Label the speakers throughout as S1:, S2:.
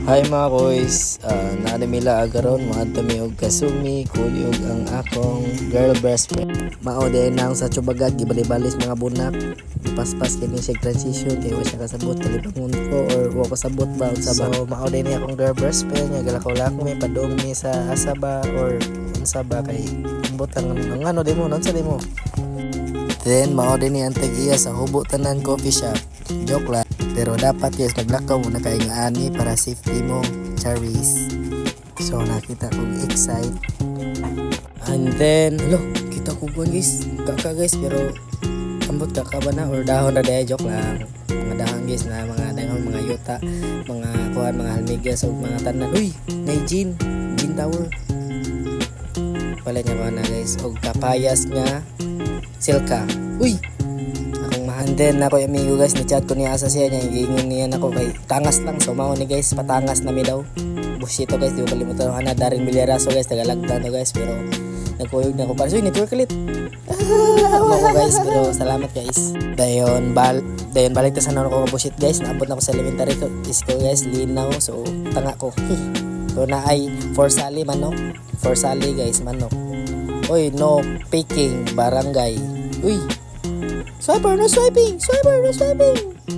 S1: Hi mga koys, naanamila agaron mga dami og kasumi, kuyog ang akong girl best friend. Mao din na sa tsubagat, gibali-balis mga bunak. Paspas kini siya transition kay wa siya kasabot kalibangon ko or wa kasabot ba unsa ba. So mao din ni akong girl best friend nga galakaw-lakaw may padong mi sa asaba or unsa ba kay ambot ang ano di mo, unsa di mo. Then mao din ni antag iya sa Hubo Tanan Coffee Shop. Joke lang. Pero dapat guys, maglakaw muna kayo ng ani para safety mo, Charis. So nakita kong excite. And then, kita ko guys, kaka guys, pero ambot kaka ba na or dahon na dahil, joke lang. Mga dahon guys na mga dahon, mga yuta, mga kuhan, mga halmigas o mga tanan. Uy, na gin tower. Pala niya ko na guys, o kapayas nga, silka. Uy! And then ako yung amigo guys, ni-chat ko niya asa siya niya, giingon niya ako kay tangas lang, so mao ni guys, patangas na mi daw. Bullshit to guys, di ko kalimutan ana Darin Milleraso guys, tagalagdan to guys, pero nagkuyog na ako para so network ulit. Ako guys, pero salamat guys. Dayon balik ta sa nanon ko bullshit guys, naabot na ako sa elementary ko. Isko guys, linaw, so tanga ko. So na ay for Sally manok. For Sally guys, manok. Oy, no picking barangay. Uy, Swiper no swiping.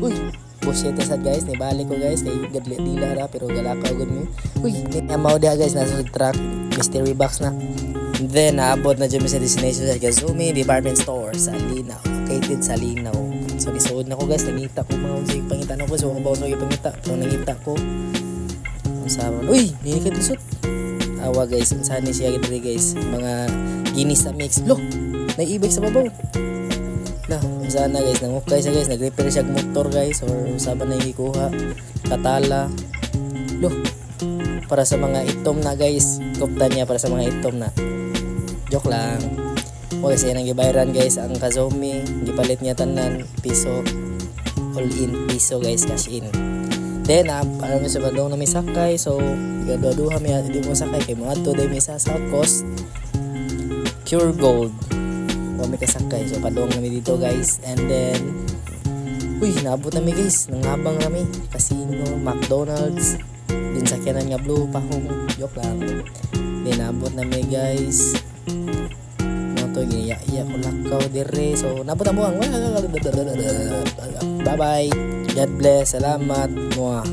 S1: Uy, bullshit sad guys, nibalik ko guys kay gadli dila ra pero galakaw gud mi. Uy, mao dia guys nasa truck mystery box na. And then naabot na jud mi sa destination sa Gazumi Department Store sa Linaw, located sa Linaw. So nisuod na ko guys, nangita ko mga unsay pangita na ko, so kung bawo pangita, so nangita ko. Unsa man, uy, dili ka tusot. Awa guys, unsa ni siya gid guys, mga ginis sa mix. Lo, naibig sa babaw. Sana guys, nangukay siya guys, nag-repair siya motor guys or saban na ikuha katala. Para sa mga itom na guys, kupta niya para sa mga itom na. Joke lang. Okay, siya nang gibayaran guys ang Kazumi, gipalit niya tanan piso, all in piso guys, cash in. Then alam sa badong na may sakay, so gaduha mi di mo sakay kay mo adto day mi sa South Coast Pure Gold. Kami kasakay, so padong nami dito guys. And then uy, naabot nami guys, nangabang nami casino, McDonald's, din sakyanan nga Blue Pahong, joke lang. Then naabot nami guys, no to iya ko lakaw dire, so naabot na mo ang bye bye, God bless, salamat mo.